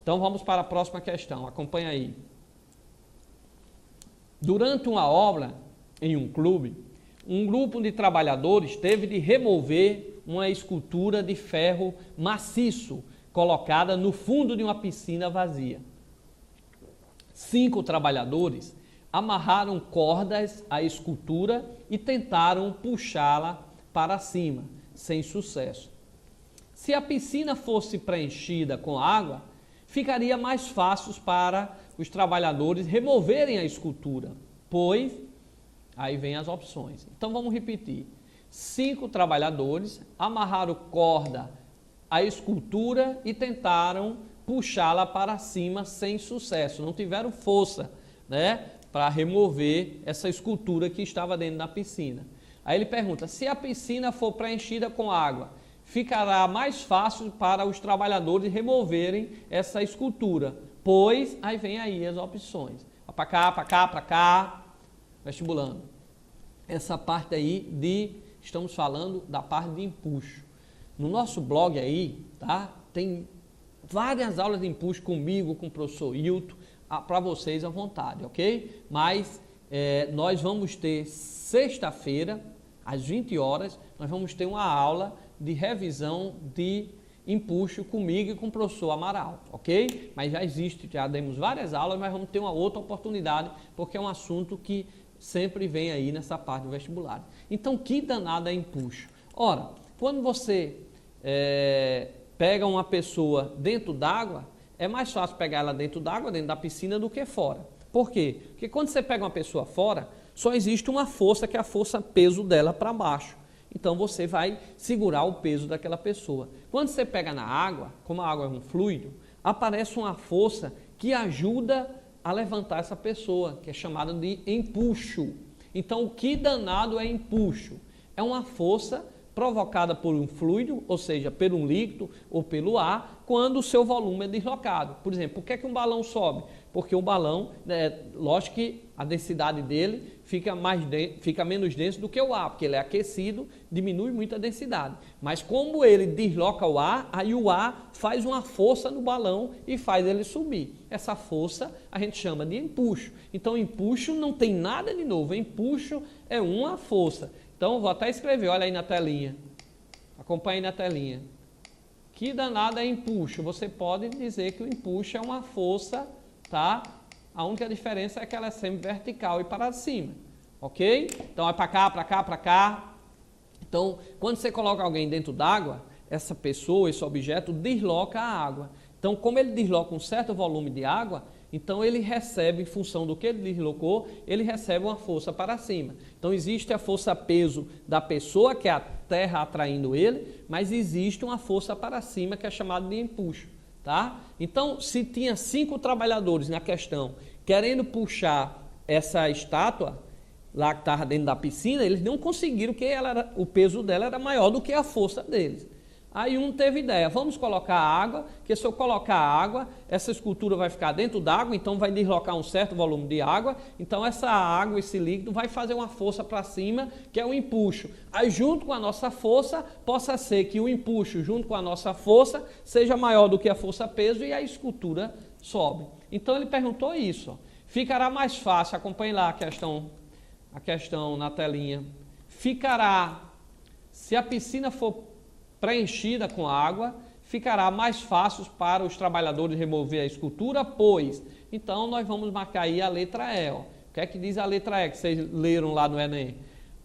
Então vamos para a próxima questão, acompanha aí. Durante uma obra em um clube, um grupo de trabalhadores teve de remover uma escultura de ferro maciço colocada no fundo de uma piscina vazia. 5 trabalhadores amarraram cordas à escultura e tentaram puxá-la para cima, sem sucesso. Se a piscina fosse preenchida com água, ficaria mais fácil para os trabalhadores removerem a escultura, pois, aí vem as opções. Então vamos repetir. 5 trabalhadores amarraram corda à escultura e tentaram puxá-la para cima sem sucesso. Não tiveram força, né, para remover essa escultura que estava dentro da piscina. Aí ele pergunta, se a piscina for preenchida com água, ficará mais fácil para os trabalhadores removerem essa escultura, pois, aí vem aí as opções. Para cá, para cá, para cá, vestibulando. Essa parte aí estamos falando da parte de empuxo. No nosso blog aí, tá? Tem várias aulas de empuxo comigo, com o professor Hilton, para vocês à vontade, ok? Mas nós vamos ter sexta-feira, às 20 horas, nós vamos ter uma aula de revisão de empuxo comigo e com o professor Amaral, ok? Mas já demos várias aulas, mas vamos ter uma outra oportunidade, porque é um assunto que sempre vem aí nessa parte do vestibular. Então, que danada é empuxo? Ora, quando você pega uma pessoa dentro d'água, é mais fácil pegar ela dentro d'água, dentro da piscina, do que fora. Por quê? Porque quando você pega uma pessoa fora, só existe uma força, que é a força peso dela para baixo. Então você vai segurar o peso daquela pessoa. Quando você pega na água, como a água é um fluido, aparece uma força que ajuda a levantar essa pessoa, que é chamada de empuxo. Então o que danado é empuxo? É uma força provocada por um fluido, ou seja, por um líquido ou pelo ar, quando o seu volume é deslocado. Por exemplo, por que um balão sobe? Porque o balão, lógico que a densidade dele fica menos denso do que o ar, porque ele é aquecido, diminui muito a densidade. Mas como ele desloca o ar, aí o ar faz uma força no balão e faz ele subir. Essa força a gente chama de empuxo. Então, empuxo não tem nada de novo, empuxo é uma força. Então, vou até escrever, olha aí na telinha. Acompanhe na telinha. Que danada é empuxo? Você pode dizer que o empuxo é uma força, tá? A única diferença é que ela é sempre vertical e para cima, ok? Então, é para cá, para cá, para cá. Então, quando você coloca alguém dentro d'água, essa pessoa, esse objeto, desloca a água. Então, como ele desloca um certo volume de água, então ele recebe, em função do que ele deslocou, ele recebe uma força para cima. Então existe a força peso da pessoa, que é a terra atraindo ele, mas existe uma força para cima, que é chamada de empuxo, tá? Então, se tinha 5 trabalhadores na questão querendo puxar essa estátua, lá que estava dentro da piscina, eles não conseguiram, porque o peso dela era maior do que a força deles. Aí um teve ideia, vamos colocar água, que se eu colocar água, essa escultura vai ficar dentro d'água, então vai deslocar um certo volume de água, então essa água, esse líquido, vai fazer uma força para cima, que é o empuxo. Aí junto com a nossa força, possa ser que o empuxo junto com a nossa força seja maior do que a força peso e a escultura sobe. Então ele perguntou isso, ó. Ficará mais fácil, acompanhe lá a questão na telinha, ficará, se a piscina for preenchida com água, ficará mais fácil para os trabalhadores remover a escultura, pois, então nós vamos marcar aí a letra E, ó. O que é que diz a letra E que vocês leram lá no Enem?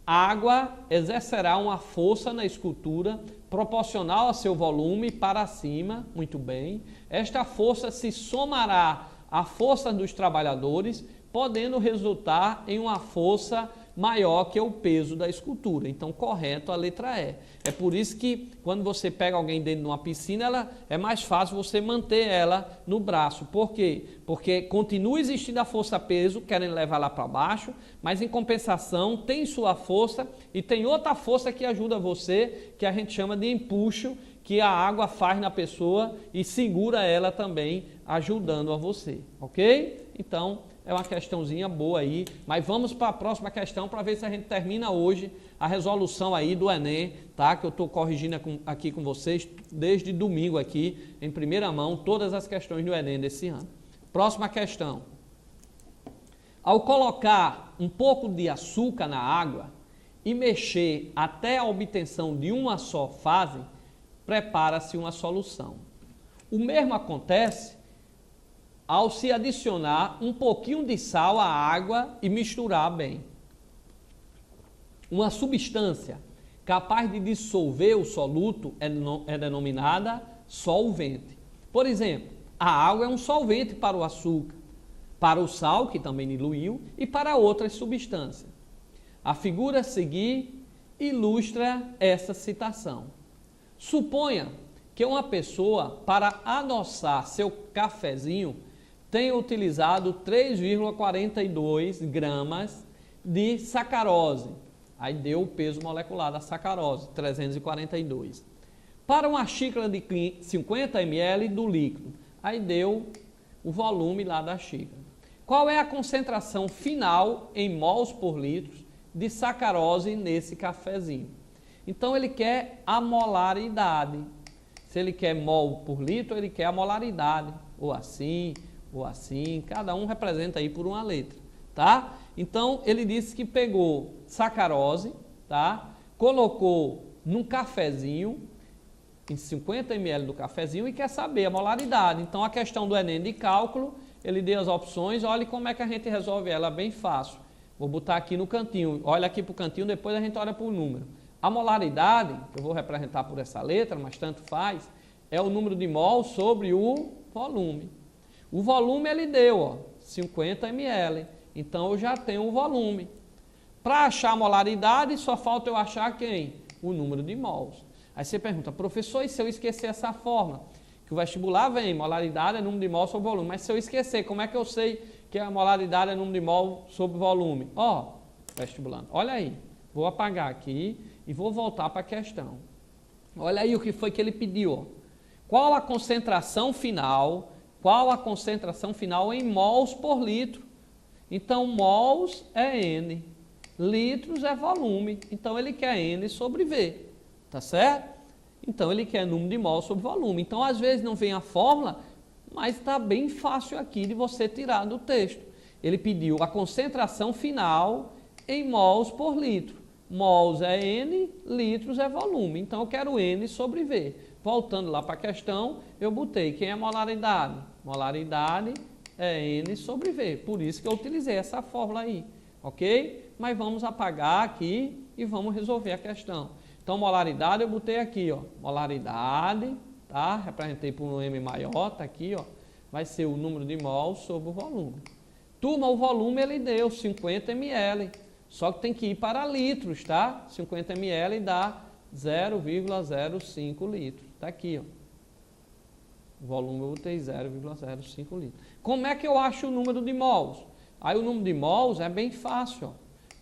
Água exercerá uma força na escultura proporcional a seu volume para cima, muito bem. Esta força se somará à força dos trabalhadores, podendo resultar em uma força maior que o peso da escultura. Então, correto a letra E. É por isso que quando você pega alguém dentro de uma piscina, é mais fácil você manter ela no braço. Por quê? Porque continua existindo a força-peso, querendo levar lá para baixo, mas em compensação tem sua força e tem outra força que ajuda você, que a gente chama de empuxo, que a água faz na pessoa e segura ela também, ajudando a você, ok? Então, É uma questãozinha boa aí, mas vamos para a próxima questão para ver se a gente termina hoje a resolução aí do Enem, tá? Que eu estou corrigindo aqui com vocês desde domingo aqui, em primeira mão, todas as questões do Enem desse ano. Próxima questão. Ao colocar um pouco de açúcar na água e mexer até a obtenção de uma só fase, prepara-se uma solução. O mesmo acontece ao se adicionar um pouquinho de sal à água e misturar bem. Uma substância capaz de dissolver o soluto é denominada solvente. Por exemplo, a água é um solvente para o açúcar, para o sal, que também diluiu, e para outras substâncias. A figura a seguir ilustra essa citação. Suponha que uma pessoa, para adoçar seu cafezinho, tenha utilizado 3,42 gramas de sacarose. Aí deu o peso molecular da sacarose, 342. Para uma xícara de 50 ml do líquido, aí deu o volume lá da xícara. Qual é a concentração final em mols por litro de sacarose nesse cafezinho? Então ele quer a molaridade. Se ele quer mol por litro, ele quer a molaridade, ou assim, cada um representa aí por uma letra, tá? Então, ele disse que pegou sacarose, tá? Colocou num cafezinho, em 50 ml do cafezinho, e quer saber a molaridade. Então, a questão do Enem de cálculo, ele deu as opções, olha como é que a gente resolve ela, bem fácil. Vou botar aqui no cantinho, olha aqui para o cantinho, depois a gente olha para o número. A molaridade, que eu vou representar por essa letra, mas tanto faz, é o número de mol sobre o volume. O volume ele deu, ó, 50 ml. Então eu já tenho o volume. Para achar a molaridade, só falta eu achar quem? O número de mols. Aí você pergunta, professor, e se eu esquecer essa fórmula? Que o vestibular vem, molaridade é número de mol sobre volume. Mas se eu esquecer, como é que eu sei que a molaridade é número de mol sobre volume? Ó, vestibulando, olha aí. Vou apagar aqui e vou voltar para a questão. Olha aí o que foi que ele pediu, ó. Qual a concentração final? Qual a concentração final em mols por litro? Então, mols é N, litros é volume. Então, ele quer N sobre V, tá certo? Então, ele quer número de mols sobre volume. Então, às vezes não vem a fórmula, mas está bem fácil aqui de você tirar do texto. Ele pediu a concentração final em mols por litro. Mols é N, litros é volume. Então, eu quero N sobre V. Voltando lá para a questão, eu botei quem é molaridade? Molaridade é N sobre V. Por isso que eu utilizei essa fórmula aí, ok? Mas vamos apagar aqui e vamos resolver a questão. Então, molaridade eu botei aqui, ó. Molaridade, tá? Representei por um M maior, tá aqui, ó. Vai ser o número de mol sobre o volume. Turma, o volume ele deu 50 ml. Só que tem que ir para litros, tá? 50 ml dá 0,05 litros. Tá aqui, ó. O volume eu botei 0,05 litros. Como é que eu acho o número de mols? Aí o número de mols é bem fácil, ó.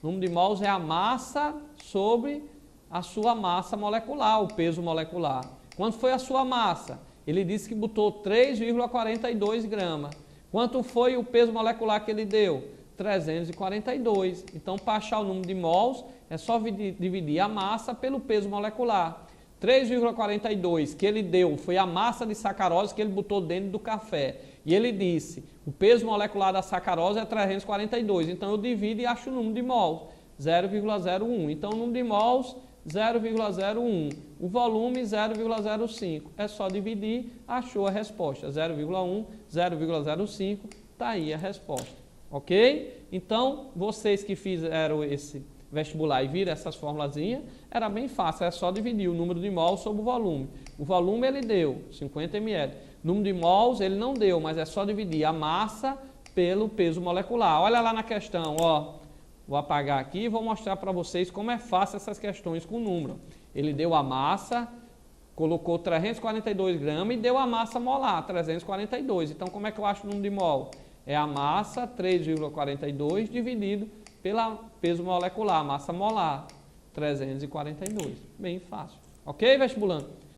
O número de mols é a massa sobre a sua massa molecular, o peso molecular. Quanto foi a sua massa? Ele disse que botou 3,42 gramas. Quanto foi o peso molecular que ele deu? 342. Então, para achar o número de mols, é só dividir a massa pelo peso molecular. 3,42 que ele deu foi a massa de sacarose que ele botou dentro do café. E ele disse, o peso molecular da sacarose é 342. Então, eu divido e acho o número de mols, 0,01. Então, o número de mols, 0,01. O volume, 0,05. É só dividir, achou a resposta. 0,1, 0,05, está aí a resposta. Ok? Então, vocês que fizeram esse vestibular e viram essas formulazinhas, era bem fácil, é só dividir o número de mols sobre o volume. O volume ele deu 50 ml. O número de mols ele não deu, mas é só dividir a massa pelo peso molecular. Olha lá na questão, ó. Vou apagar aqui e vou mostrar para vocês como é fácil essas questões com número. Ele deu a massa, colocou 342 gramas e deu a massa molar, 342. Então, como é que eu acho o número de mol? É a massa, 3,42, dividido pelo peso molecular, massa molar, 342. Bem fácil. Ok, vestibulando?